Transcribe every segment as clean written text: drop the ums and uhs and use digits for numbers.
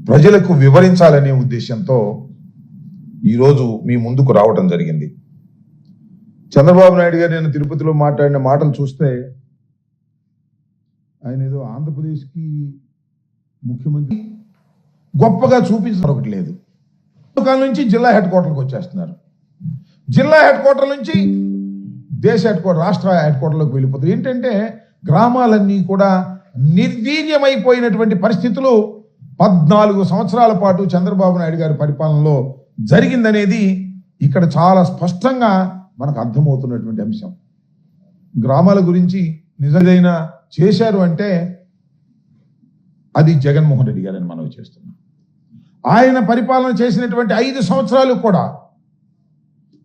ప్రజలకు వివరించాలనే ఉద్దేశంతో ఈరోజు మీ ముందుకు రావడం జరిగింది. చంద్రబాబు నాయుడు గారు నేను తిరుపతిలో మాట్లాడిన మాటలు చూస్తే ఆయన ఏదో ఆంధ్రప్రదేశ్కి ముఖ్యమంత్రి గొప్పగా చూపించడం ఒకటి లేదు. కాలం నుంచి జిల్లా హెడ్ క్వార్టర్కి వచ్చేస్తున్నారు. జిల్లా హెడ్ క్వార్టర్ నుంచి దేశ హెడ్ క్వార్టర్, రాష్ట్ర హెడ్ క్వార్టర్లోకి వెళ్ళిపోతారు. ఏంటంటే గ్రామాలన్నీ కూడా నిర్వీర్యమైపోయినటువంటి పరిస్థితులు 14 సంవత్సరాల పాటు చంద్రబాబు నాయుడు గారి పరిపాలనలో జరిగిందనేది ఇక్కడ చాలా స్పష్టంగా మనకు అర్థమవుతున్నటువంటి అంశం. గ్రామాల గురించి నిజంగా చేశారు అంటే అది జగన్మోహన్ రెడ్డి గారని మనం చేస్తున్నాం. ఆయన పరిపాలన చేసినటువంటి 5 సంవత్సరాలు కూడా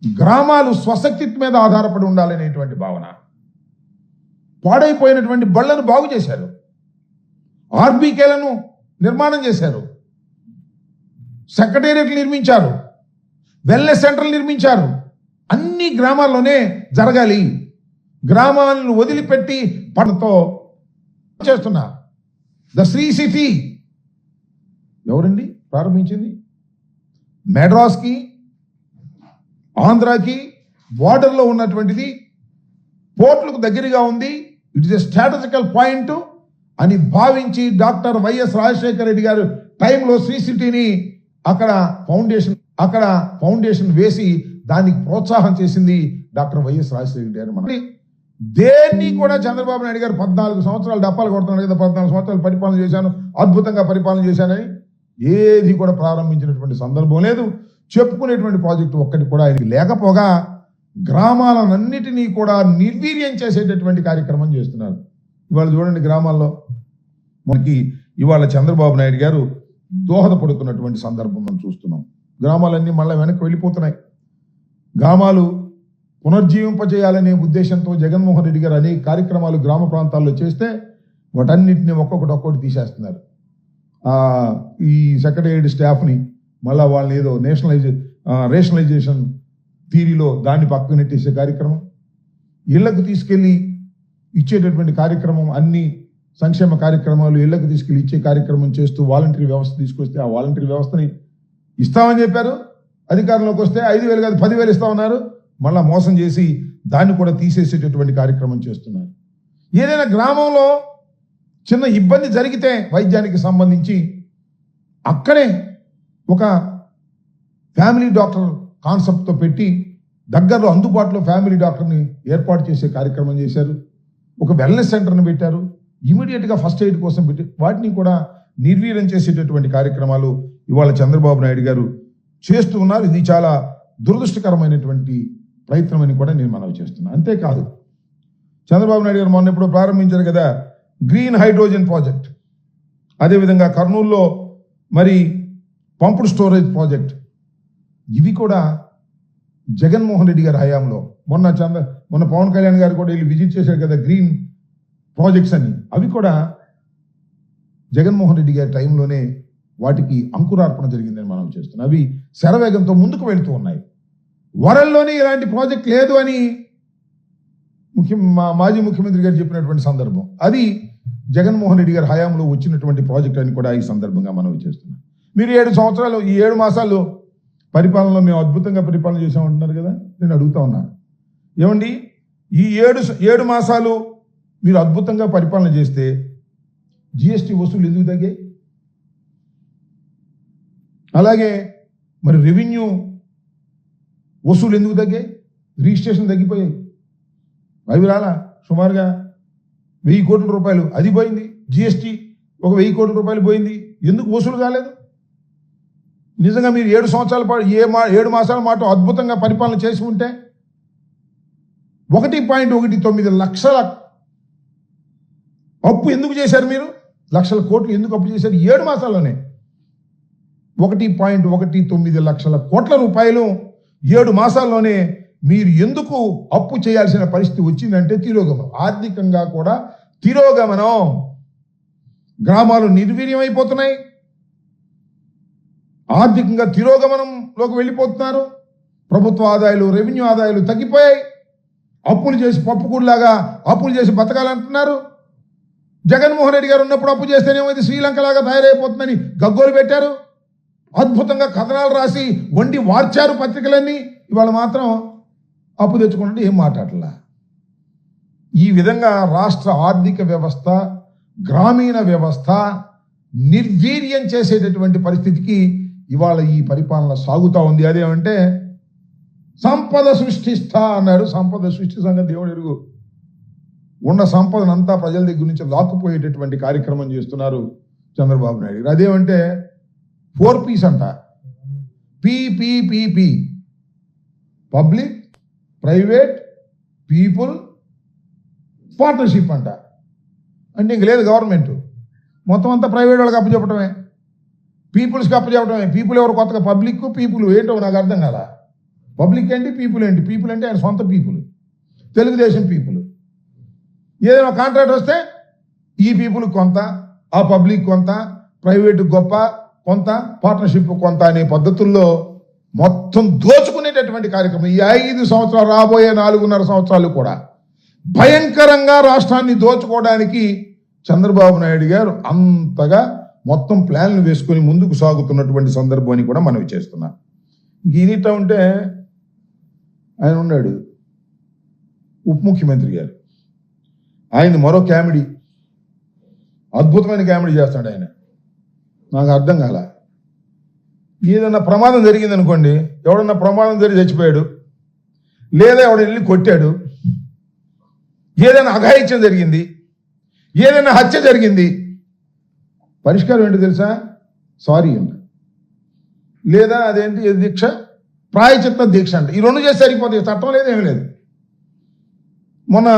గ్రామాలు స్వశక్తి మీద ఆధారపడి ఉండాలనేటువంటి భావన. పాడైపోయినటువంటి బళ్లను బాగు చేశారు, ఆర్బీకేలను నిర్మాణం చేశారు, సెక్రటేరియట్లు నిర్మించారు, వెల్నెస్ సెంటర్లు నిర్మించారు. అన్ని గ్రామాల్లోనే జరగాలి. గ్రామాలను వదిలిపెట్టి పనులతో చేస్తున్నా ద శ్రీ సిటీ ఎవరండి ప్రారంభించింది? మెడ్రాస్కి ఆంధ్రాకి బార్డర్లో ఉన్నటువంటిది, పోర్టులకు దగ్గరగా ఉంది. It is a strategical point అని భావించి డాక్టర్ వైఎస్ రాజశేఖర రెడ్డి గారు టైంలో శ్రీ సిటీని అక్కడ ఫౌండేషన్ వేసి దానికి ప్రోత్సాహం చేసింది డాక్టర్ వైఎస్ రాజశేఖర రెడ్డి గారు. దేన్ని కూడా చంద్రబాబు నాయుడు గారు 14 సంవత్సరాలు డప్పాలు కొడుతున్నాడు కదా, 14 సంవత్సరాలు పరిపాలన చేశాను, అద్భుతంగా పరిపాలన చేశానని ఏది కూడా ప్రారంభించినటువంటి సందర్భం లేదు. చెప్పుకునేటువంటి ప్రాజెక్టు ఒక్కటి కూడా ఆయనకి లేకపోగా గ్రామాలన్నిటినీ కూడా నిర్వీర్యం చేసేటటువంటి కార్యక్రమం చేస్తున్నారు. ఇవాళ చూడండి, గ్రామాల్లో మనకి ఇవాళ చంద్రబాబు నాయుడు గారు దోహదపడుతున్నటువంటి సందర్భం మనం చూస్తున్నాం. గ్రామాలన్నీ మళ్ళీ వెనక్కి వెళ్ళిపోతున్నాయి. గ్రామాలు పునర్జీవింపజేయాలనే ఉద్దేశంతో జగన్మోహన్ రెడ్డి గారు అనేక కార్యక్రమాలు గ్రామ ప్రాంతాల్లో చేస్తే వాటన్నిటిని ఒక్కొక్కటి తీసేస్తున్నారు. ఈ సెక్రటేరియట్ స్టాఫ్ని మళ్ళీ వాళ్ళని ఏదో రేషనలైజేషన్ థీరీలో దాన్ని పక్కన నెట్టేసే కార్యక్రమం, ఇళ్లకు తీసుకెళ్లి ఇచ్చేటటువంటి కార్యక్రమం, అన్ని సంక్షేమ కార్యక్రమాలు ఇళ్లకు తీసుకెళ్లి ఇచ్చే కార్యక్రమం చేస్తూ వాలంటరీ వ్యవస్థ తీసుకొస్తే ఆ వాలంటరీ వ్యవస్థని ఇస్తామని చెప్పారు. అధికారంలోకి వస్తే 5,000 కాదు 10,000 ఇస్తామన్నారు. మళ్ళా మోసం చేసి దాన్ని కూడా తీసేసేటటువంటి కార్యక్రమం చేస్తున్నారు. ఏదైనా గ్రామంలో చిన్న ఇబ్బంది జరిగితే వైద్యానికి సంబంధించి అక్కడే ఒక ఫ్యామిలీ డాక్టర్ కాన్సెప్ట్తో పెట్టి దగ్గరలో అందుబాటులో ఫ్యామిలీ డాక్టర్ని ఏర్పాటు చేసే కార్యక్రమం చేశారు. ఒక వెల్నెస్ సెంటర్ని పెట్టారు. ఇమీడియట్గా ఫస్ట్ ఎయిడ్ కోసం పెట్టి వాటిని కూడా నిర్వీర్యం చేసేటటువంటి కార్యక్రమాలు ఇవాళ చంద్రబాబు నాయుడు గారు చేస్తూ ఉన్నారు. ఇది చాలా దురదృష్టకరమైనటువంటి ప్రయత్నం అని కూడా నేను మనవి చేస్తున్నాను. అంతేకాదు, చంద్రబాబు నాయుడు గారు మొన్న ఎప్పుడో ప్రారంభించారు కదా గ్రీన్ హైడ్రోజన్ ప్రాజెక్ట్, అదేవిధంగా కర్నూలులో మరి పంప్డ్ స్టోరేజ్ ప్రాజెక్ట్, ఇవి కూడా జగన్మోహన్ రెడ్డి గారి హయాంలో మొన్న పవన్ కళ్యాణ్ గారు కూడా వీళ్ళు విజిట్ చేశారు కదా గ్రీన్ ప్రాజెక్ట్స్ అని, అవి కూడా జగన్మోహన్ రెడ్డి గారి టైంలోనే వాటికి అంకురార్పణ జరిగిందని మనం చేస్తున్నాం. అవి శరవేగంతో ముందుకు వెళుతూ ఉన్నాయి. వరల్లోనే ఇలాంటి ప్రాజెక్ట్ లేదు అని మాజీ ముఖ్యమంత్రి గారు చెప్పినటువంటి సందర్భం, అది జగన్మోహన్ రెడ్డి గారి హయాంలో వచ్చినటువంటి ప్రాజెక్ట్ అని కూడా ఈ సందర్భంగా మనం చేస్తున్నాం. మీరు 7 సంవత్సరాలు, ఈ 7 మాసాలు పరిపాలనలో మేము అద్భుతంగా పరిపాలన చేసామంటున్నారు కదా, నేను అడుగుతా ఉన్నాను, ఏమండి ఈ 7 మాసాలు మీరు అద్భుతంగా పరిపాలన చేస్తే జిఎస్టీ వసూలు ఎందుకు తగ్గాయి? అలాగే మరి రెవెన్యూ వసూలు ఎందుకు తగ్గాయి? రిజిస్ట్రేషన్ తగ్గిపోయాయి. అవి రాలా, సుమారుగా 1000 కోట్ల రూపాయలు అది పోయింది. జిఎస్టీ ఒక 1000 కోట్ల రూపాయలు పోయింది. ఎందుకు వసూలు కాలేదు? నిజంగా మీరు 7 సంవత్సరాల పాటు 7 మాసాల పాటు అద్భుతంగా పరిపాలన చేసి ఉంటే 1.19 లక్షల అప్పు ఎందుకు చేశారు? మీరు లక్షల కోట్లు ఎందుకు అప్పు చేశారు? 7 మాసాల్లోనే 1.19 లక్షల కోట్ల రూపాయలు 7 మాసాల్లోనే మీరు ఎందుకు అప్పు చేయాల్సిన పరిస్థితి వచ్చిందంటే తిరోగమనం, ఆర్థికంగా కూడా తిరోగమనం. గ్రామాలు నిర్వీర్యమైపోతున్నాయి, ఆర్థికంగా తిరోగమనంలోకి వెళ్ళిపోతున్నారు. ప్రభుత్వ ఆదాయాలు, రెవెన్యూ ఆదాయాలు తగ్గిపోయాయి. అప్పులు చేసి పప్పుకూడలాగా అప్పులు చేసి బతకాలంటున్నారు. జగన్మోహన్ రెడ్డి గారు ఉన్నప్పుడు అప్పు చేస్తేనేమో ఇది శ్రీలంకలాగా తయారైపోతుందని గగ్గోలు పెట్టారు. అద్భుతంగా కథనాలు రాసి వండి వార్చారు పత్రికలన్నీ. ఇవాళ మాత్రం అప్పు తెచ్చుకుంటే ఏం మాట్లాడలా. ఈ విధంగా రాష్ట్ర ఆర్థిక వ్యవస్థ, గ్రామీణ వ్యవస్థ నిర్వీర్యం చేసేటటువంటి పరిస్థితికి ఇవాళ ఈ పరిపాలన సాగుతూ ఉంది. అదేమంటే సంపద సృష్టిస్తా అన్నాడు. సంపద సృష్టి సంగతి దేవుడు ఎరుగు. ఉన్న సంపదనంతా ప్రజల దగ్గర నుంచి లాక్కుపోయేటటువంటి కార్యక్రమం చేస్తున్నారు చంద్రబాబు నాయుడు. అదేమంటే 4Ps అంట. PPPP, public, private, people, partnership అంట. అంటే ఇంక లేదు గవర్నమెంట్, మొత్తం అంతా ప్రైవేట్ వాళ్ళకి అప్పచెప్పటమే, పీపుల్స్కి అప్పచెప్పటమే. పీపుల్ ఎవరు కొత్తగా? పబ్లిక్, పీపుల్ ఏంటో నాకు అర్థం కాల. పబ్లిక్ ఏంటి, పీపుల్ ఏంటి? పీపుల్ అంటే ఆయన సొంత పీపుల్, తెలుగుదేశం పీపుల్. ఏదైనా కాంట్రాక్ట్ వస్తే ఈ పీపుల్ కొంత, ఆ పబ్లిక్ కొంత, ప్రైవేట్ గొప్ప కొంత, పార్ట్నర్షిప్ కొంత అనే పద్ధతుల్లో మొత్తం దోచుకునేటటువంటి కార్యక్రమం. ఈ 5 సంవత్సరాలు, రాబోయే 4.5 సంవత్సరాలు కూడా భయంకరంగా రాష్ట్రాన్ని దోచుకోవడానికి చంద్రబాబు నాయుడు గారు అంతగా మొత్తం ప్లాన్లు వేసుకొని ముందుకు సాగుతున్నటువంటి సందర్భాన్ని కూడా మనం చేస్తున్నాం. ఈయనట ఉంటే ఆయన ఉన్నాడు ఉప ముఖ్యమంత్రి గారు. ఆయన మరో కామెడీ, అద్భుతమైన కామెడీ చేస్తాడు ఆయన. నాకు అర్థం కాల. ఏదన్నా ప్రమాదం జరిగింది అనుకోండి, ఎవడన్నా ప్రమాదం జరిగి చచ్చిపోయాడు, లేదా ఎవడ వెళ్ళి కొట్టాడు, ఏదైనా అఘాయిత్యం జరిగింది, ఏదైనా హత్య జరిగింది, పరిష్కారం ఏంటి తెలుసా? సారీ అంట, లేదా అదేంటి దీక్ష, ప్రాయచిత్త దీక్ష అంట. ఈ 2 చేసి సరిపోతాయి. చట్టం లేదు, ఏమి లేదు. మొన్న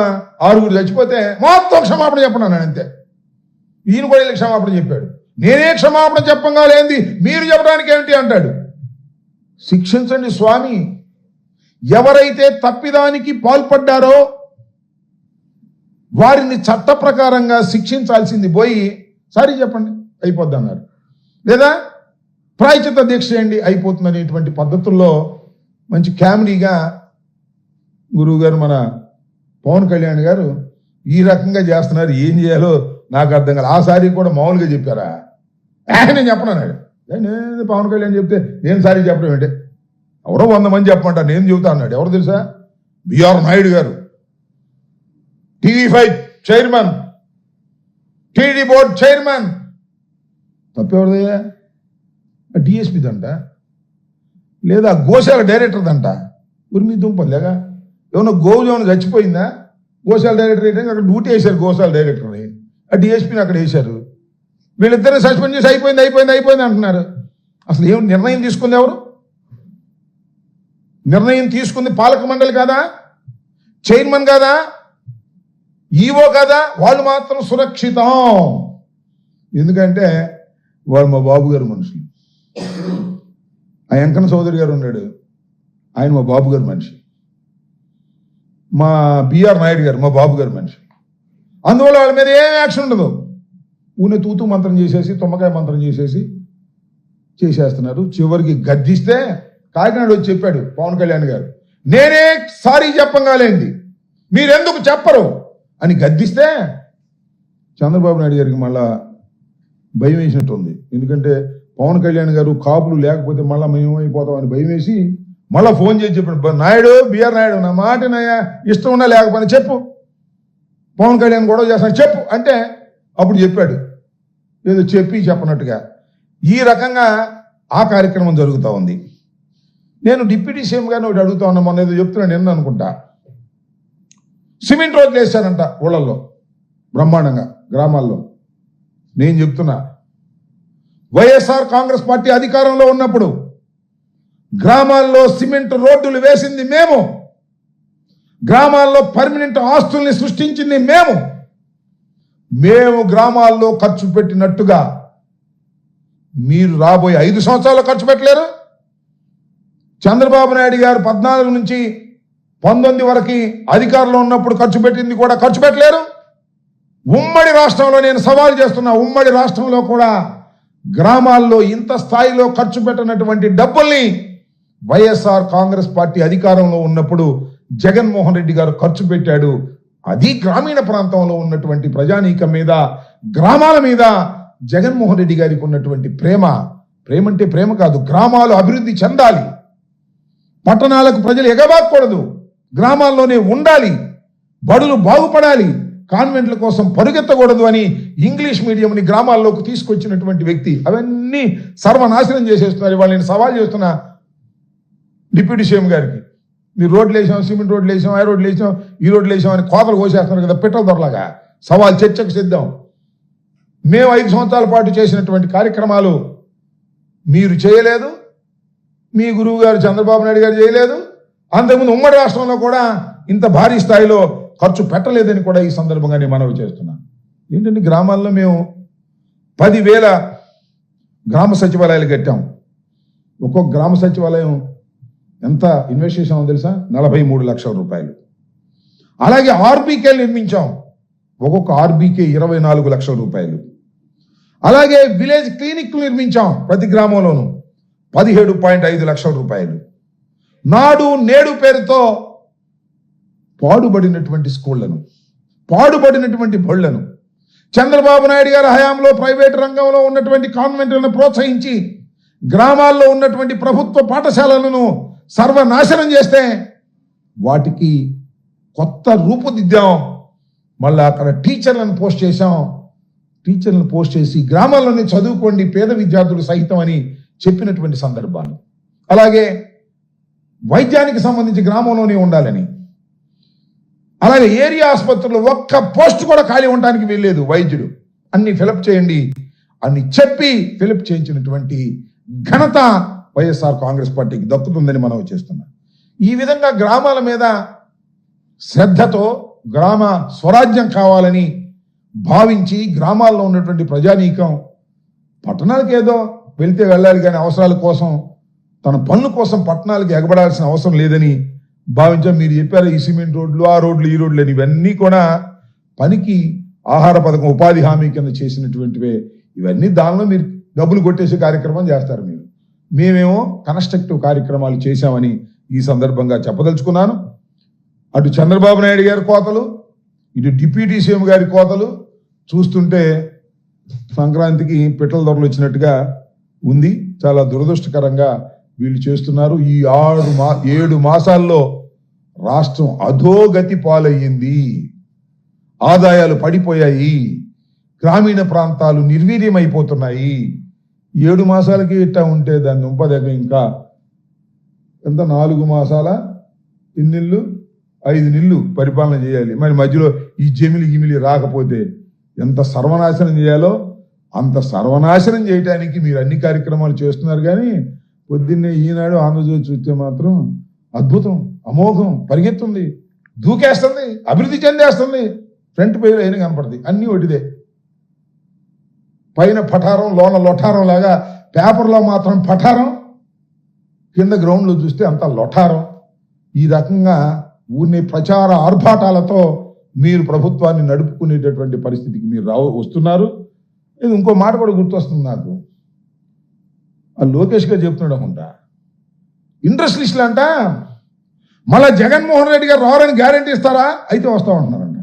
6 చచ్చిపోతే మొత్తం క్షమాపణ చెప్పన్నాను అంతే. ఈయన కూడా వెళ్ళి క్షమాపణ చెప్పాడు. నేనే క్షమాపణ చెప్పంగా లేంది మీరు చెప్పడానికి ఏమిటి అంటాడు. శిక్షించండి స్వామి. ఎవరైతే తప్పిదానికి పాల్పడ్డారో వారిని చట్ట ప్రకారంగా శిక్షించాల్సింది పోయి సారీ చెప్పండి అయిపోద్ది అన్నారు, లేదా ప్రాయచిత్త దీక్ష చేయండి అయిపోతుంది అనేటువంటి పద్ధతుల్లో మంచి కామెడీగా గురువు గారు మన పవన్ కళ్యాణ్ గారు ఈ రకంగా చేస్తున్నారు. ఏం చేయాలో నాకు అర్థం కాదు. ఆ సారీ కూడా మామూలుగా చెప్పారా? నేను చెప్పనన్నాడు. నేను పవన్ కళ్యాణ్ చెప్తే నేను సారీ చెప్పడం ఏంటి? ఎవరో 100 మంది చెప్పమంటారు, నేను చెబుతా అన్నాడు. ఎవరు తెలుసా? బిఆర్ నాయుడు గారు, TV5 chairman, TD board chairman. తప్పెవరిదయ్యా? డిఎస్పీ దంట, లేదా గోశాల డైరెక్టర్ దంట. ఉరిమి దుంపలేగా ఏమన్నా గోవులు ఏమైనా చచ్చిపోయిందా? గోశాల డైరెక్టర్ అయితే అక్కడ డ్యూటీ వేశారు. గోశాల డైరెక్టర్ని, ఆ డిఎస్పీని అక్కడ వేశారు. వీళ్ళిద్దరిని సస్పెండ్ చేసి అయిపోయింది అంటున్నారు. అసలు ఏం నిర్ణయం తీసుకుంది ఎవరు? నిర్ణయం తీసుకుంది పాలక మండలి కాదా? చైర్మన్ కాదా? ఈవో కాదా? వాళ్ళు మాత్రం సురక్షితం. ఎందుకంటే వాళ్ళు మా బాబు గారు మనుషులు. ఆ వెంకన్న చౌదరి గారు ఉన్నాడు, ఆయన మా బాబు గారు మనిషి. మా బిఆర్ నాయుడు గారు మా బాబు గారు మనిషి. అందువల్ల వాళ్ళ మీద ఏం యాక్షన్ ఉండదు. ఊనే తూతూ మంత్రం చేసేసి, తుమ్మకాయ మంత్రం చేసేస్తున్నారు. చివరికి గద్దిస్తే కాకినాడ వచ్చి చెప్పాడు పవన్ కళ్యాణ్ గారు, నేనే సారీ చెప్పంగాలేంది మీరెందుకు చెప్పరు అని గద్దిస్తే చంద్రబాబు నాయుడు గారికి మళ్ళా భయం వేసినట్టుంది. ఎందుకంటే పవన్ కళ్యాణ్ గారు కాపులు లేకపోతే మళ్ళీ మేమైపోతాం అని భయం వేసి మళ్ళీ ఫోన్ చేసి చెప్పాడు, నాయుడు, బిఆర్ నాయుడు, నా మాట నాయా ఇష్టం ఉన్నా లేకపోయినా చెప్పు, పవన్ కళ్యాణ్ గొడవ చేస్తాను చెప్పు అంటే అప్పుడు చెప్పాడు. ఏదో చెప్పనట్టుగా ఈ రకంగా ఆ కార్యక్రమం జరుగుతూ ఉంది. నేను డిప్యూటీ సీఎం గారిని ఒకటి అడుగుతా ఉన్నా, మొన్న ఏదో చెప్తున్నా నిన్న అనుకుంటా. సిమెంట్ రోడ్లు వేశారంట ఊళ్ళల్లో బ్రహ్మాండంగా, గ్రామాల్లో. నేను చెప్తున్నా, వైఎస్ఆర్ కాంగ్రెస్ పార్టీ అధికారంలో ఉన్నప్పుడు గ్రామాల్లో సిమెంట్ రోడ్డులు వేసింది మేము, గ్రామాల్లో పర్మనెంట్ ఆస్తుల్ని సృష్టించింది మేము గ్రామాల్లో ఖర్చు పెట్టినట్టుగా మీరు రాబోయే 5 సంవత్సరాల్లో ఖర్చు పెట్టలేరు. చంద్రబాబు నాయుడు గారు 14 నుంచి 19 వరకు అధికారంలో ఉన్నప్పుడు ఖర్చు పెట్టింది కూడా ఖర్చు పెట్టలేరు. ఉమ్మడి రాష్ట్రంలో నేను సవాల్ చేస్తున్నా, ఉమ్మడి రాష్ట్రంలో కూడా గ్రామాల్లో ఇంత స్థాయిలో ఖర్చు పెట్టినటువంటి డబ్బుల్ని వైఎస్ఆర్ కాంగ్రెస్ పార్టీ అధికారంలో ఉన్నప్పుడు జగన్మోహన్ రెడ్డి గారు ఖర్చు పెట్టాడు. అది గ్రామీణ ప్రాంతంలో ఉన్నటువంటి ప్రజానీకం మీద, గ్రామాల మీద జగన్మోహన్ రెడ్డి గారికి ఉన్నటువంటి ప్రేమ అంటే ప్రేమ కాదు, గ్రామాలు అభివృద్ధి చెందాలి, పట్టణాలకు ప్రజలు ఎగబాకూడదు, గ్రామాల్లోనే ఉండాలి, బడులు బాగుపడాలి, కాన్వెంట్ల కోసం పరుగెత్తకూడదు అని ఇంగ్లీష్ మీడియంని గ్రామాల్లోకి తీసుకొచ్చినటువంటి వ్యక్తి. అవన్నీ సర్వనాశనం చేసేస్తున్నారు. ఇవాళ నేను సవాల్ చేస్తున్నా డిప్యూటీ సీఎం గారికి, మీరు రోడ్లు వేసాం, సిమెంట్ రోడ్లు వేసాం, ఆ రోడ్లు వేసాం, ఈ రోడ్లు వేసాం అని కోతలు కోసేస్తున్నారు కదా పిట్టల దొరలాగా. సవాల్ చర్చకు సిద్ధం. మేము 5 సంవత్సరాల పాటు చేసినటువంటి కార్యక్రమాలు మీరు చేయలేదు, మీ గురువు గారు చంద్రబాబు నాయుడు గారు చేయలేదు, అంతకుముందు ఉమ్మడి రాష్ట్రంలో కూడా ఇంత భారీ స్థాయిలో ఖర్చు పెట్టలేదని కూడా ఈ సందర్భంగా నేను మనవి చేస్తున్నాను. ఏంటంటే గ్రామాల్లో మేము 10,000 గ్రామ సచివాలయాలు కట్టాం. ఒక్కొక్క గ్రామ సచివాలయం ఎంత ఇన్వెస్ట్ చేసామో తెలుసా? 43 లక్షల రూపాయలు. అలాగే ఆర్బీకేలు నిర్మించాం. ఒక్కొక్క ఆర్బీకే 24 లక్షల రూపాయలు. అలాగే విలేజ్ క్లినిక్లు నిర్మించాం ప్రతి గ్రామంలోనూ 17.5 లక్షల రూపాయలు. నాడు నేడు పేరుతో పాడుబడినటువంటి స్కూళ్లను, పాడుబడినటువంటి బళ్లను చంద్రబాబు నాయుడు గారి హయాంలో ప్రైవేటు రంగంలో ఉన్నటువంటి కాన్వెంట్లను ప్రోత్సహించి గ్రామాల్లో ఉన్నటువంటి ప్రభుత్వ పాఠశాలలను సర్వనాశనం చేస్తే వాటికి కొత్త రూపుదిద్దాం. మళ్ళీ అక్కడ టీచర్లను పోస్ట్ చేశాం. టీచర్లను పోస్ట్ చేసి గ్రామాల్లోనే చదువుకోండి పేద విద్యార్థులు సహితం అని చెప్పినటువంటి సందర్భాలు. అలాగే వైద్యానికి సంబంధించి గ్రామంలోనే ఉండాలని, అలాగే ఏరియా ఆసుపత్రుల్లో ఒక్క పోస్ట్ కూడా ఖాళీ ఉండడానికి వీల్లేదు. వైద్యుడు అన్ని ఫిలప్ చేయండి అన్ని చెప్పి ఫిలప్ చేయించినటువంటి ఘనత వైఎస్ఆర్ కాంగ్రెస్ పార్టీకి దక్కుతుందని మనం చేస్తున్నాం. ఈ విధంగా గ్రామాల మీద శ్రద్ధతో గ్రామ స్వరాజ్యం కావాలని భావించి గ్రామాల్లో ఉన్నటువంటి ప్రజానీకం పట్టణాలకు ఏదో వెళ్తే వెళ్ళాలి కానీ అవసరాల కోసం తన పనుల కోసం పట్టణాలకు ఎగబడాల్సిన అవసరం లేదని భావించాం. మీరు చెప్పారు ఈ సిమెంట్ రోడ్లు, ఆ రోడ్లు, ఈ రోడ్లు అని, ఇవన్నీ కూడా పనికి ఆహార పథకం ఉపాధి హామీ కింద చేసినటువంటివే. ఇవన్నీ దానిలో మీరు డబ్బులు కొట్టేసే కార్యక్రమం చేస్తారు. మేమేమో కన్స్ట్రక్టివ్ కార్యక్రమాలు చేశామని ఈ సందర్భంగా చెప్పదలుచుకున్నాను. అటు చంద్రబాబు నాయుడు గారి కోతలు, ఇటు డిప్యూటీ సీఎం గారి కోతలు చూస్తుంటే సంక్రాంతికి పిట్టల దొరలు వచ్చినట్టుగా ఉంది. చాలా దురదృష్టకరంగా వీళ్ళు చేస్తున్నారు. ఈ 7 మాసాల్లో రాష్ట్రం అధోగతి పాలయ్యింది. ఆదాయాలు పడిపోయాయి. గ్రామీణ ప్రాంతాలు నిర్వీర్యమైపోతున్నాయి. 7 మాసాలకి ఇట్టా ఉంటే దాన్ని ఉంపదగ్గ ఇంకా ఎంత 4 మాసాల ఇన్నిళ్ళు 5 నెలలు పరిపాలన చేయాలి. మరి మధ్యలో ఈ గిమిలి రాకపోతే ఎంత సర్వనాశనం చేయాలో అంత సర్వనాశనం చేయడానికి మీరు అన్ని కార్యక్రమాలు చేస్తున్నారు. కానీ పొద్దున్నే ఈనాడు ఆంధ్రజ్యోతి చూస్తే మాత్రం అద్భుతం, అమోఘం, పరిగెత్తుంది, దూకేస్తుంది, అభివృద్ధి చెందేస్తుంది. ఫ్రంట్ పేజీలో అయినా కనపడుతుంది, అన్నీ ఒకటిదే. పైన పఠారం, లోన లొఠారం లాగా, పేపర్లో మాత్రం పఠారం, కింద గ్రౌండ్లో చూస్తే అంత లొఠారం. ఈ రకంగా ఊరిని ప్రచార ఆర్భాటాలతో మీరు ప్రభుత్వాన్ని నడుపుకునేటటువంటి పరిస్థితికి మీరు వస్తున్నారు. ఇది ఇంకో మాట కూడా గుర్తొస్తుంది నాకు. ఆ లోకేష్ గారు చెప్తున్నాడు అనుకుంటా, ఇండస్ట్రియలిస్టులు అంట మళ్ళా జగన్మోహన్ రెడ్డి గారు రావాలని గ్యారంటీ ఇస్తారా? అయితే వస్తామంటున్నారంట.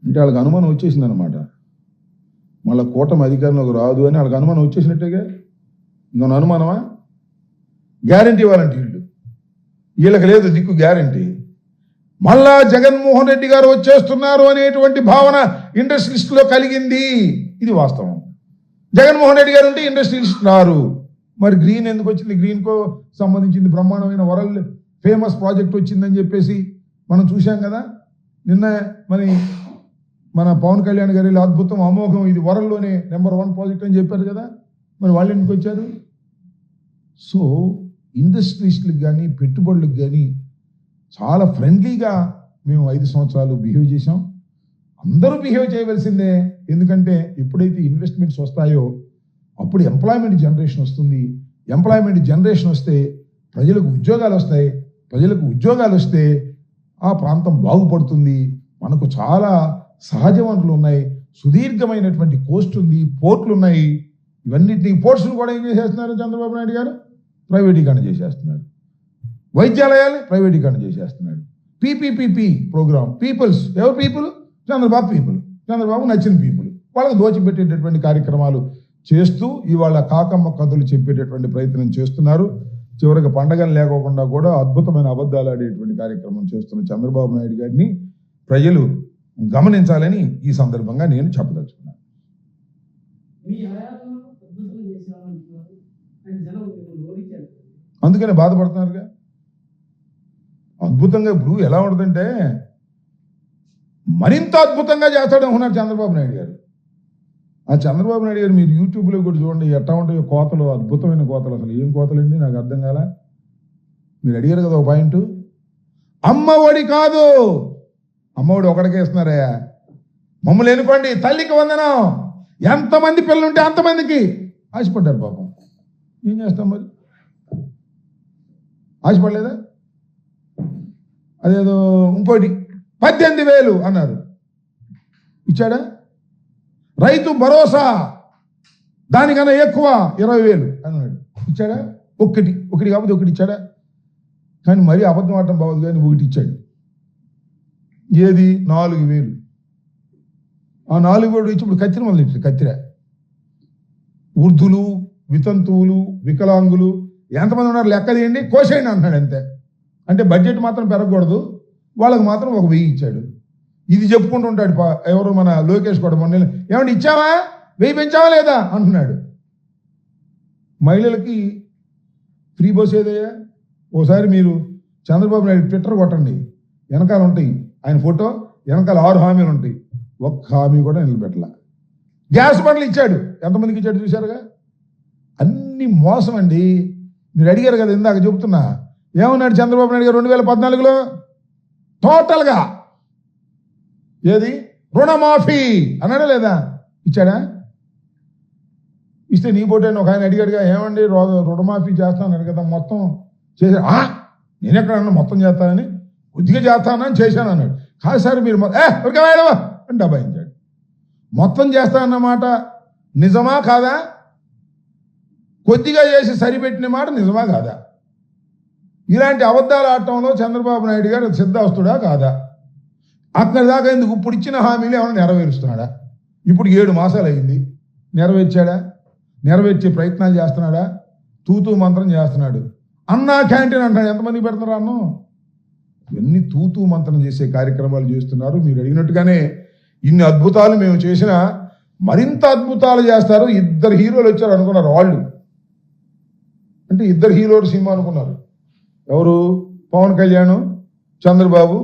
అంటే వాళ్ళకి అనుమానం వచ్చేసింది అనమాట. మళ్ళీ కూటమి అధికారంలోకి రాదు అని వాళ్ళకి అనుమానం వచ్చేసినట్టేగా. ఇంకొన అనుమానమా? గ్యారంటీ ఇవ్వాలంటే వీళ్ళకి లేదు దిక్కు గ్యారంటీ. మళ్ళా జగన్మోహన్ రెడ్డి గారు వచ్చేస్తున్నారు అనేటువంటి భావన ఇండస్ట్రియలిస్టులో కలిగింది. ఇది వాస్తవం. జగన్మోహన్ రెడ్డి గారు ఉంటే ఇండస్ట్రియలిస్ట్ రారు. మరి గ్రీన్ ఎందుకు వచ్చింది? గ్రీన్కో సంబంధించింది బ్రహ్మాండమైన వరల్డ్ ఫేమస్ ప్రాజెక్ట్ వచ్చిందని చెప్పేసి మనం చూసాం కదా. నిన్న మన పవన్ కళ్యాణ్ గారి అద్భుతం, అమోఘం, ఇది వరల్డ్లోనే నెంబర్ 1 ప్రాజెక్ట్ అని చెప్పారు కదా. మరి వాళ్ళు ఎందుకు వచ్చారు? సో ఇండస్ట్రియలిస్టులకు కానీ పెట్టుబడులకు కానీ చాలా ఫ్రెండ్లీగా మేము 5 సంవత్సరాలు బిహేవ్ చేసాం. అందరూ బిహేవ్ చేయవలసిందే. ఎందుకంటే ఎప్పుడైతే ఇన్వెస్ట్మెంట్స్ వస్తాయో అప్పుడు ఎంప్లాయ్మెంట్ జనరేషన్ వస్తుంది. ఎంప్లాయ్మెంట్ జనరేషన్ వస్తే ప్రజలకు ఉద్యోగాలు వస్తాయి. ప్రజలకు ఉద్యోగాలు వస్తే ఆ ప్రాంతం బాగుపడుతుంది. మనకు చాలా సహజ వనరులు ఉన్నాయి, సుదీర్ఘమైనటువంటి కోస్ట్ ఉంది, పోర్ట్లు ఉన్నాయి. ఇవన్నిటినీ పోర్ట్స్ను కూడా ఏం చేసేస్తున్నారు చంద్రబాబు నాయుడు గారు? ప్రైవేటీకరణ చేసేస్తున్నారు. వైద్యాలయాలు ప్రైవేటీకరణ చేసేస్తున్నాడు. పీపీపీపీ ప్రోగ్రామ్. పీపుల్స్ ఎవరు పీపుల్? చంద్రబాబు పీపుల్, చంద్రబాబు నచ్చిన పీపుల్. వాళ్ళకి దోచిపెట్టేటటువంటి కార్యక్రమాలు చేస్తూ ఇవాళ కాకమ్మ కథలు చెప్పేటటువంటి ప్రయత్నం చేస్తున్నారు. చివరికి పండగలు లేకోకుండా కూడా అద్భుతమైన అబద్ధాలు ఆడేటువంటి కార్యక్రమం చేస్తున్న చంద్రబాబు నాయుడు గారిని ప్రజలు గమనించాలని ఈ సందర్భంగా నేను చెప్పదలుచుకున్నాను. అందుకనే బాధపడుతున్నారుగా. అద్భుతంగా ఇప్పుడు ఎలా ఉంటుందంటే మరింత అద్భుతంగా చేస్తాడు అనుకున్నారు చంద్రబాబు నాయుడు గారు. ఆ చంద్రబాబు నాయుడు గారు మీరు యూట్యూబ్లో కూడా చూడండి, ఎట్లా ఉంటాయో కోతలు, అద్భుతమైన కోతలు. అసలు ఏం కోతలండి నాకు అర్థం కాల. మీరు అడిగారు కదా ఒక పాయింట్, అమ్మఒడి కాదు, అమ్మఒడి ఒకడికే ఇస్తున్నారయ్యా, మమ్మల్ని ఎన్నుకోండి, తల్లికి వందనం, ఎంతమంది పిల్లలు ఉంటే అంతమందికి ఆశపడ్డారు పాపం. ఏం చేస్తాం మరి, ఆశపడలేదా? అదేదో ఇంకోటి 18,000 అన్నారు, ఇచ్చాడా? రైతు భరోసా దానికన్నా ఎక్కువ 20,000 అన్నాడు, ఇచ్చాడా? ఒకటి కాకపోతే ఒకటి ఇచ్చాడా? కానీ మరీ అబద్ధం ఆడటం బాగోదు కానీ ఒకటి ఇచ్చాడు. ఏది? 4,000. ఆ 4,000 ఇచ్చి ఇప్పుడు కత్తిర మొదలు కత్తిర. వృద్ధులు, వితంతువులు, వికలాంగులు ఎంతమంది ఉన్నారు లెక్క తీయండి, కోసేయండి అంటున్నాడు అంతే. అంటే బడ్జెట్ మాత్రం పెరగకూడదు, వాళ్ళకి మాత్రం 1,000 ఇచ్చాడు. ఇది చెప్పుకుంటూ ఉంటాడు ఎవరు, మన లోకేష్ కూడా. మొన్న ఏమంటే ఇచ్చావా, 1,000 పెంచావా లేదా అంటున్నాడు. మహిళలకి ఫ్రీ బస్ ఏదయ్యా? ఓసారి మీరు చంద్రబాబు నాయుడు ట్విట్టర్ కొట్టండి, వెనకాల ఉంటాయి ఆయన ఫోటో, వెనకాల 6 హామీలు ఉంటాయి, ఒక్క హామీ కూడా నిలబెట్టలా. గ్యాస్ బండ్లు ఇచ్చాడు, ఎంతమందికి ఇచ్చాడు చూశారుగా. అన్ని మోసం అండి. మీరు అడిగారు కదా ఇందాక, చెబుతున్నా ఏమన్నాడు చంద్రబాబు నాయుడు గారు 2014లో టోటల్గా ఏది రుణమాఫీ అన్నాడా లేదా? ఇచ్చాడా? ఇస్తే నీ పోటీ ఒక ఆయన అడిగాడుగా, ఏమండి రుణమాఫీ చేస్తాను కదా, మొత్తం చేశా. నేను ఎక్కడన్నా మొత్తం చేస్తానని, కొద్దిగా చేస్తానని చేశాను అన్నాడు. కాదు సార్ మీరు అని డబ్బాయించాడు. మొత్తం చేస్తానన్నమాట నిజమా కాదా? కొద్దిగా చేసి సరిపెట్టిన మాట నిజమా కాదా? ఇలాంటి అబద్ధాలు ఆడటంలో చంద్రబాబు నాయుడు గారు సిద్ధాస్తుడా కాదా? అక్కడి దాకా ఎందుకు? ఇప్పుడు ఇచ్చిన హామీలు ఏమైనా నెరవేరుస్తున్నాడా? ఇప్పుడు 7 మాసాలు అయింది, నెరవేర్చాడా? నెరవేర్చే ప్రయత్నాలు చేస్తున్నాడా? తూతూ మంత్రం చేస్తున్నాడు. అన్నా క్యాంటీన్ అంటాడు, ఎంతమందికి పెడుతున్నారు అన్నం? ఇవన్నీ తూతూ మంత్రం చేసే కార్యక్రమాలు చేస్తున్నారు. మీరు అడిగినట్టుగానే ఇన్ని అద్భుతాలు మేము చేసినా మరింత అద్భుతాలు చేస్తారు. 2 హీరోలు వచ్చారు అనుకున్నారు వాళ్ళు. అంటే 2 హీరోలు సినిమా అనుకున్నారు. ఎవరు? పవన్ కళ్యాణ్, చంద్రబాబు.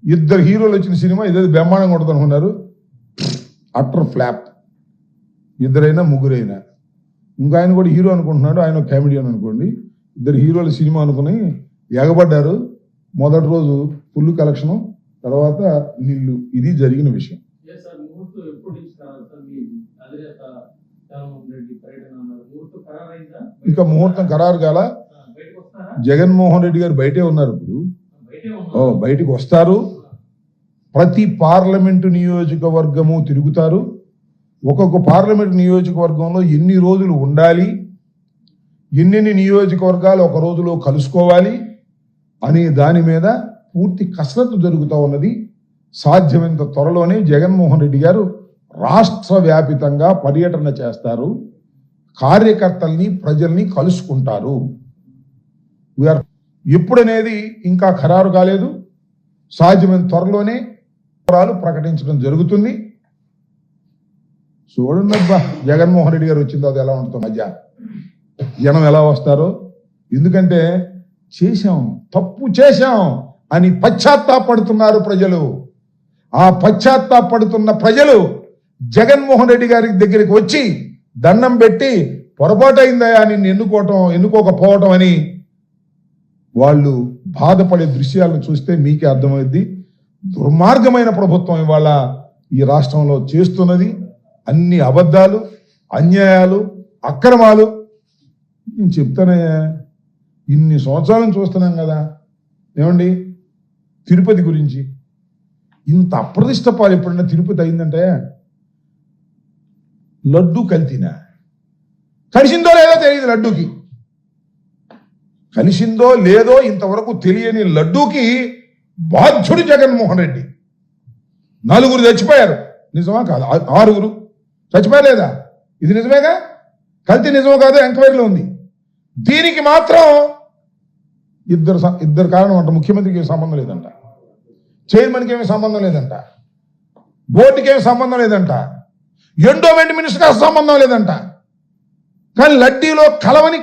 2 హీరోలు వచ్చిన సినిమా ఇదే బ్రహ్మాండంగా ఉంటుంది అనుకున్నారు. Utter flop. 2 ముగ్గురైనా. ఇంకా ఆయన కూడా హీరో అనుకుంటున్నాడు, ఆయన కామెడియన్ అనుకోండి. 2 హీరోల సినిమా అనుకుని ఎగబడ్డారు. మొదటి రోజు ఫుల్ కలెక్షను, తర్వాత నిల్లు. ఇది జరిగిన విషయం. ఇంకా ముహూర్తం ఖరారు కాల. జగన్మోహన్ రెడ్డి గారు బయటే ఉన్నారు. ఇప్పుడు బయటికి వస్తారు. ప్రతి పార్లమెంటు నియోజకవర్గము తిరుగుతారు. ఒక్కొక్క పార్లమెంటు నియోజకవర్గంలో ఎన్ని రోజులు ఉండాలి, ఎన్నెన్ని నియోజకవర్గాలు ఒక రోజులో కలుసుకోవాలి అనే దాని మీద పూర్తి కసరత్తు జరుగుతూ ఉన్నది. సాధ్యమైనంత త్వరలోనే జగన్మోహన్ రెడ్డి గారు రాష్ట్ర వ్యాపితంగా పర్యటన చేస్తారు. కార్యకర్తల్ని, ప్రజల్ని కలుసుకుంటారు. ఎప్పుడనేది ఇంకా ఖరారు కాలేదు. సాధ్యమైన త్వరలోనే ప్రకటించడం జరుగుతుంది. చూడండి అబ్బా, జగన్మోహన్ రెడ్డి గారు వచ్చిందో అది ఎలా ఉంటుందో, మధ్య జనం ఎలా వస్తారో. ఎందుకంటే చేశాం, తప్పు చేశాం అని పశ్చాత్తాపడుతున్నారు ప్రజలు. ఆ పశ్చాత్తాపడుతున్న ప్రజలు జగన్మోహన్ రెడ్డి గారి దగ్గరికి వచ్చి దండం పెట్టి పొరపాటు అయిందయా నిన్ను ఎన్నుకోకపోవటం అని వాళ్ళు బాధపడే దృశ్యాలను చూస్తే మీకే అర్థమైంది. దుర్మార్గమైన ప్రభుత్వం ఇవాళ ఈ రాష్ట్రంలో చేస్తున్నది. అన్ని అబద్ధాలు, అన్యాయాలు, అక్రమాలు. నేను చెప్తానయ్యా, ఇన్ని సంవత్సరాలను చూస్తున్నాం కదా. ఏమండి, తిరుపతి గురించి ఇంత అప్రతిష్ట పాలు ఎప్పుడైనా తిరుపతి అయిందంటే, లడ్డు కల్తీనా? కలిసిందో లేదో తెలియదు లడ్డూకి. కలిసిందో లేదో ఇంతవరకు తెలియని లడ్డూకి బాధ్యుడు జగన్మోహన్ రెడ్డి. 4 చచ్చిపోయారు, నిజమా కాదు? 6 చచ్చిపోయలేదా? ఇది నిజమేగా? కల్తీ నిజమో కాదో ఎంక్వైరీలో ఉంది. దీనికి మాత్రం ఇద్దరు కారణం అంట. ముఖ్యమంత్రికి సంబంధం లేదంట, చైర్మన్కి ఏమీ సంబంధం లేదంట, బోర్డుకి ఏమి సంబంధం లేదంట, ఎండోమెంట్ మినిస్టర్కి సంబంధం లేదంట. కానీ లడ్డీలో కలవని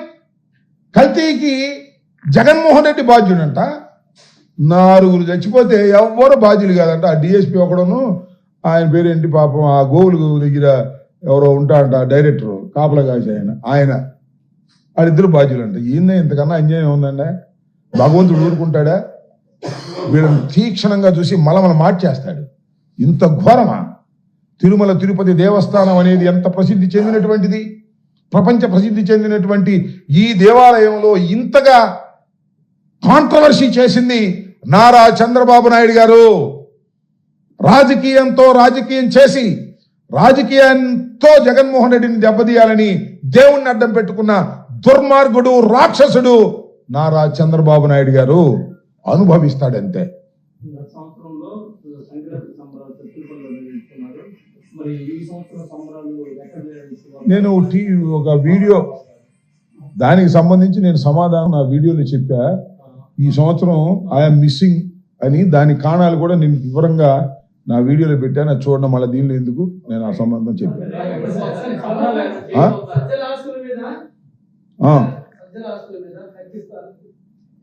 కల్తీకి జగన్మోహన్ రెడ్డి బాధ్యుడంట. 4 చచ్చిపోతే ఎవ్వరు బాధ్యులు కాదంట. ఆ డిఎస్పీ ఒకడును, ఆయన పేరేంటి పాపం, ఆ గోవులు దగ్గర ఎవరో ఉంటాడంట డైరెక్టర్, కాపలా కాసి ఆయన వాళ్ళిద్దరు బాధ్యులు అంట. ఈయన ఇంతకన్నా అన్యాయం ఉందండి? భగవంతుడు ఊరుకుంటాడా? వీళ్ళని తీక్షణంగా చూసి మలమల మార్చేస్తాడు. ఇంత ఘోరమా? తిరుమల తిరుపతి దేవస్థానం అనేది ఎంత ప్రసిద్ధి చెందినటువంటిది, ప్రపంచ ప్రసిద్ధి చెందినటువంటి ఈ దేవాలయంలో ఇంతగా కాంట్రవర్సీ చేసింది నారా చంద్రబాబు నాయుడు గారు. రాజకీయం చేసి రాజకీయంతో జగన్మోహన్ రెడ్డిని దెబ్బతీయాలని దేవుణ్ణి అడ్డం పెట్టుకున్న దుర్మార్గుడు, రాక్షసుడు నారా చంద్రబాబు నాయుడు గారు అనుభవిస్తాడంతే. నేను ఒక వీడియో దానికి సంబంధించి నేను సమాధానం నా వీడియోలో చెప్పా. ఈ సంవత్సరం ఐఎమ్ మిస్సింగ్ అని, దాని కారణాలు కూడా నేను వివరంగా నా వీడియోలో పెట్టాను. అది చూడడం మళ్ళీ దీనిలో ఎందుకు, నేను ఆ సంబంధం చెప్పాను.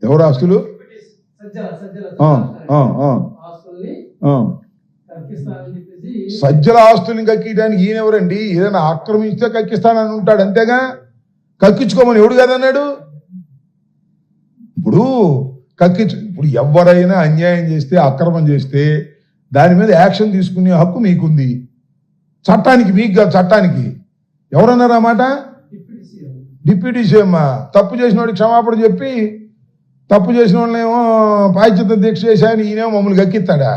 ఎవరు ఆస్తులు? సజ్జల ఆస్తుల్ని కక్కియడానికి ఈయన ఎవరండి? ఏదైనా ఆక్రమిస్తే కక్కిస్తానని ఉంటాడు, అంతేగా. కక్కించుకోమని ఎవడు కదన్నాడు? ఇప్పుడు ఇప్పుడు ఎవరైనా అన్యాయం చేస్తే, అక్రమం చేస్తే దాని మీద యాక్షన్ తీసుకునే హక్కు మీకుంది. చట్టానికి, మీకు కాదు, చట్టానికి. ఎవరన్నారా మాట? Deputy CM. తప్పు చేసిన వాడికి క్షమాపణ చెప్పి, తప్పు చేసిన వాళ్ళనేమో ప్రాయశ్చిత్త దీక్ష చేశాయని ఈయనేమో మమ్మల్ని గక్కిస్తాడా?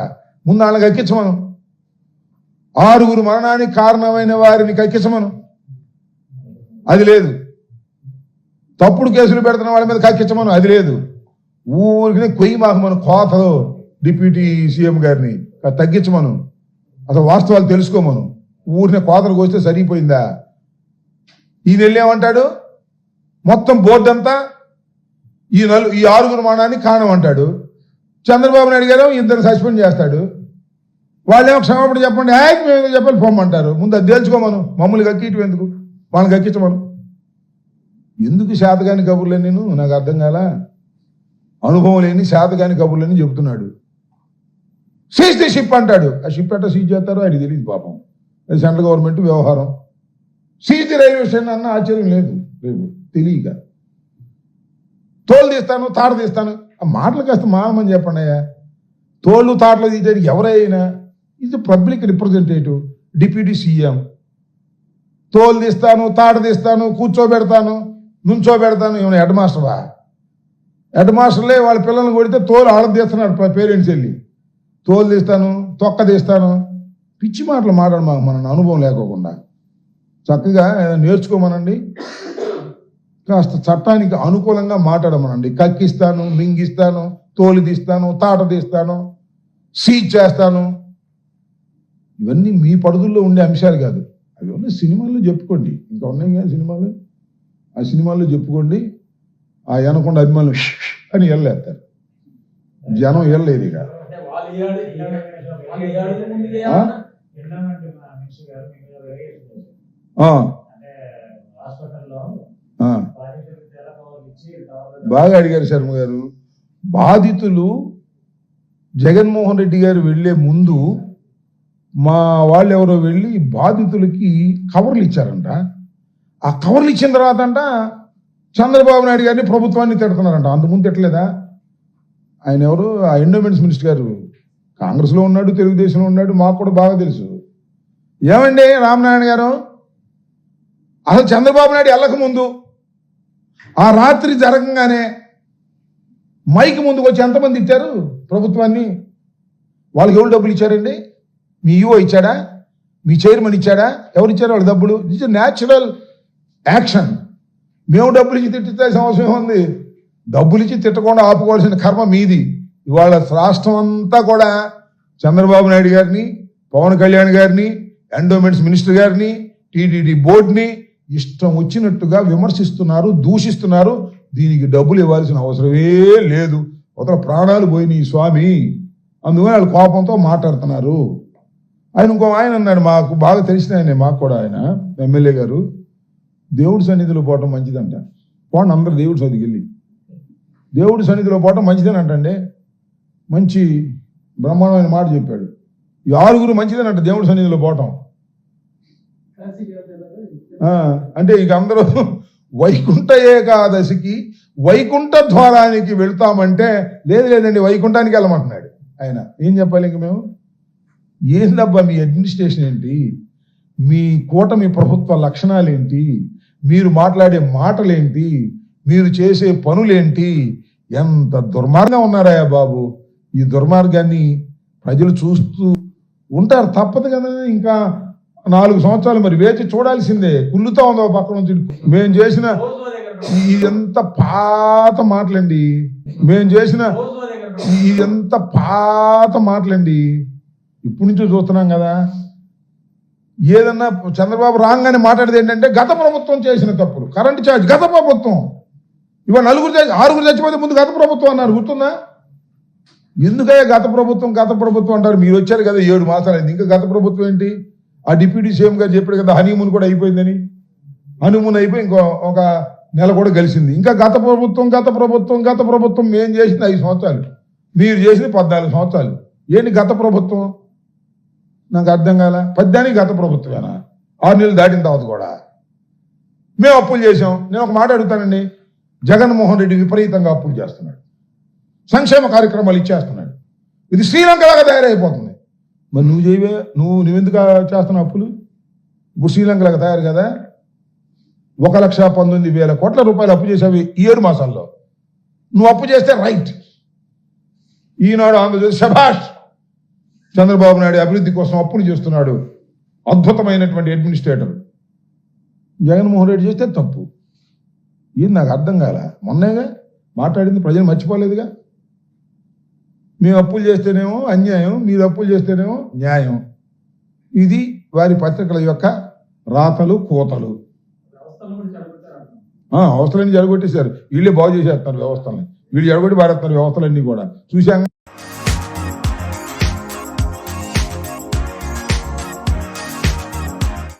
ముందు వాళ్ళని గక్కించమను. 6 మరణానికి కారణమైన వారిని కక్కించమను. అది లేదు. తప్పుడు కేసులు పెడుతున్న వాళ్ళ మీద కక్కించమను. అది లేదు. ఊరికి కొయ్యి మాకు మన కోతలు డిప్యూటీ సీఎం గారిని తగ్గించమను. అసలు వాస్తవాలు తెలుసుకోమను. ఊరిని కోతలు కోస్తే సరిపోయిందా? ఈయన వెళ్ళేమంటాడు, మొత్తం బోర్డు అంతా ఈ 6 మరణానికి కారణం అంటాడు. చంద్రబాబు నాయుడు గారు 2 సస్పెండ్ చేస్తాడు. వాళ్ళేమో క్షమాపణ చెప్పండి, మేము చెప్పాలి పొమ్మంటారు. ముందు అది తేల్చుకోమను. మమ్మల్ని కక్కియటం ఎందుకు? వాళ్ళని కక్కించమను. ఎందుకు శాతగాని కబుర్లని? నేను నాకు అర్థం కాల. అనుభవం లేని శాతగాని కబుర్లని చెబుతున్నాడు. సీజ్ ది షిప్ అంటాడు. ఆ షిప్ ఎట్లా సీజ్ చేస్తారో ఆయనకి తెలియదు పాపం. అది సెంట్రల్ గవర్నమెంట్ వ్యవహారం. సీజ్ ది రైల్వే స్టేషన్ అన్న ఆశ్చర్యం లేదు, తెలియక. తోలు తీస్తాను, తాట తీస్తాను, ఆ మాటలు కాస్త మానమని చెప్పండి అయ్యా. తోళ్ళు తాటలు తీయడానికి ఎవరైనా ఇది పబ్లిక్ రిప్రజెంటేటివ్, డిప్యూటీ సీఎం. తోలు తీస్తాను, తాట తీస్తాను, కూర్చోబెడతాను, నుంచోబెడతాను. ఏమైనా హెడ్ మాస్టర్వా? హెడ్ మాస్టర్లే వాళ్ళ పిల్లల్ని కొడితే తోలు ఆడ తీస్తున్నాడు పేరెంట్స్ వెళ్ళి. తోలు తీస్తాను, తొక్క తీస్తాను, పిచ్చి మాటలు మాట్లాడు మాకు, మన అనుభవం లేకోకుండా. చక్కగా నేర్చుకోమనండి, కాస్త చట్టానికి అనుకూలంగా మాట్లాడమనండి. కక్కిస్తాను, మింగిస్తాను, తోలు తీస్తాను, తాట తీస్తాను, సీజ్ చేస్తాను, ఇవన్నీ మీ పడుదల్లో ఉండే అంశాలు కాదు. అవి ఉన్న సినిమాల్లో చెప్పుకోండి. ఇంకా ఉన్నాయి కదా సినిమాలు, ఆ సినిమాల్లో చెప్పుకోండి. ఆ అనకుండా అభిమానులు అని వెళ్ళేస్తారు. జనం వెళ్ళలేదు. ఇక బాగా అడిగారు శర్మ గారు. బాధితులు జగన్మోహన్ రెడ్డి గారు వెళ్లే ముందు మా వాళ్ళు ఎవరో వెళ్ళి బాధితులకి కవర్లు ఇచ్చారంట. ఆ కవర్లు ఇచ్చిన తర్వాత అంట చంద్రబాబు నాయుడు గారిని, ప్రభుత్వాన్ని తిడుతున్నారంట. అంతకుముందు తిట్టలేదా? ఆయన ఎవరు? ఆ ఎండోమెంట్స్ మినిస్టర్ గారు. కాంగ్రెస్లో ఉన్నాడు, తెలుగుదేశంలో ఉన్నాడు, మాకు కూడా బాగా తెలుసు. ఏమండి రామనారాయణ గారు, అసలు చంద్రబాబు నాయుడు వెళ్ళక ముందు ఆ రాత్రి జరగంగానే మైక్ ముందుకు వచ్చి ఎంతమంది ఇచ్చారు ప్రభుత్వాన్ని? వాళ్ళకి ఎవరు డబ్బులు ఇచ్చారండి? మీ ఈఓ ఇచ్చాడా? మీ చైర్మన్ ఇచ్చాడా? ఎవరు ఇచ్చారు వాళ్ళ డబ్బులు? It's natural action. మేము డబ్బులు ఇచ్చి తిట్టాల్సిన అవసరం ఉంది? డబ్బులు ఇచ్చి తిట్టకుండా ఆపుకోవాల్సిన కర్మ మీది. ఇవాళ రాష్ట్రం అంతా కూడా చంద్రబాబు నాయుడు గారిని, పవన్ కళ్యాణ్ గారిని, ఎండోమెంట్స్ మినిస్టర్ గారిని, టీటీడీ బోర్డుని ఇష్టం వచ్చినట్టుగా విమర్శిస్తున్నారు, దూషిస్తున్నారు. దీనికి డబ్బులు ఇవ్వాల్సిన అవసరమే లేదు. ఒకరు ప్రాణాలు పోయినాయి స్వామి, అందుకని వాళ్ళు కోపంతో మాట్లాడుతున్నారు. ఆయన అన్నాడు, మాకు బాగా తెలిసిన ఆయనే, మాకు కూడా ఆయన ఎమ్మెల్యే గారు, దేవుడి సన్నిధిలో పోవటం మంచిదంట. పోండి అందరు దేవుడి సన్నిధికి వెళ్ళి దేవుడి సన్నిధిలో పోవటం మంచిదని అంటండి. మంచి బ్రహ్మాండమైన మాట చెప్పాడు. ఈ 6 మంచిదేనంట దేవుడి సన్నిధిలో పోవటం. అంటే ఇక అందరూ వైకుంఠ ఏకాదశికి వైకుంఠ ద్వారానికి వెళ్తామంటే లేదండి వైకుంఠానికి వెళ్ళమంటున్నాడు ఆయన. ఏం చెప్పాలి ఇంక మేము? ఏందబ్బా మీ అడ్మినిస్ట్రేషన్ ఏంటి, మీ కూటమి ప్రభుత్వ లక్షణాలు ఏంటి, మీరు మాట్లాడే మాటలేంటి, మీరు చేసే పనులేంటి, ఎంత దుర్మార్గంగా ఉన్నారాయా బాబు. ఈ దుర్మార్గాన్ని ప్రజలు చూస్తూ ఉంటారు, తప్పదు కదా. ఇంకా 4 సంవత్సరాలు మరి వేచి చూడాల్సిందే. కుళ్ళుతా ఉందో పక్క నుంచి. మేము చేసిన ఇదంతా పాత మాటలండి, ఇదంతా పాత మాటలండి. ఇప్పటి నుంచి చూస్తున్నాం కదా. ఏదన్నా చంద్రబాబు రాగానే మాట్లాడేది ఏంటంటే గత ప్రభుత్వం చేసిన తప్పులు. కరెంటు ఛార్జ్ గత ప్రభుత్వం, ఇవాళ 6 చచ్చిపోతే ముందు గత ప్రభుత్వం అన్నారు, గుర్తుందా? ఎందుకయ్యా గత ప్రభుత్వం అంటారు? మీరు వచ్చారు కదా 7 మాసాలు అయింది, ఇంకా గత ప్రభుత్వం ఏంటి? ఆ డిప్యూటీ సీఎం గారు చెప్పాడు కదా హనీమూన్ కూడా అయిపోయిందని. హనీమూన్ అయిపోయి ఇంకో ఒక నెల కూడా కలిసింది. ఇంకా గత ప్రభుత్వం మేము చేసింది 5 సంవత్సరాలు, మీరు చేసింది 14 సంవత్సరాలు. ఏంటి గత ప్రభుత్వం? నాకు అర్థం కాల. పద్యానికి గత ప్రభుత్వమేనా? 6 నెలలు దాటిన తర్వాత కూడా మేము అప్పులు చేసాం. నేను ఒక మాట అడుగుతానండి, జగన్మోహన్ రెడ్డి విపరీతంగా అప్పులు చేస్తున్నాడు, సంక్షేమ కార్యక్రమాలు ఇచ్చేస్తున్నాడు. ఇది శ్రీలంకలాగా తయారైపోతుంది. మరి నువ్వు చేయవే, నువ్వెందుకు చేస్తున్నావు అప్పులు? ఇప్పుడు శ్రీలంకలాగా తయారు కదా. 1,19,000 కోట్ల రూపాయలు అప్పు చేసావు ఈ 7 మాసాల్లో. నువ్వు అప్పు చేస్తే రైట్. ఈనాడు ఆంధ్రప్రదేశ్ శభాష్, చంద్రబాబు నాయుడు అభివృద్ధి కోసం అప్పులు చేస్తున్నాడు, అద్భుతమైనటువంటి అడ్మినిస్ట్రేటర్. జగన్మోహన్ రెడ్డి చేస్తే తప్పు. ఇది నాకు అర్థం కాల. మొన్నేగా మాట్లాడింది, ప్రజలు మర్చిపోలేదుగా. మేము అప్పులు చేస్తేనేమో అన్యాయం, మీరు అప్పులు చేస్తేనేమో న్యాయం. ఇది వారి పత్రికల యొక్క రాతలు కోతలు. వ్యవస్థలన్నీ జరగొట్టేశారు. వీళ్ళే బాగు చేసేస్తున్నారు వ్యవస్థలని, వీళ్ళు జరగొట్టి పారేస్తున్నారు వ్యవస్థలన్నీ కూడా చూశాం.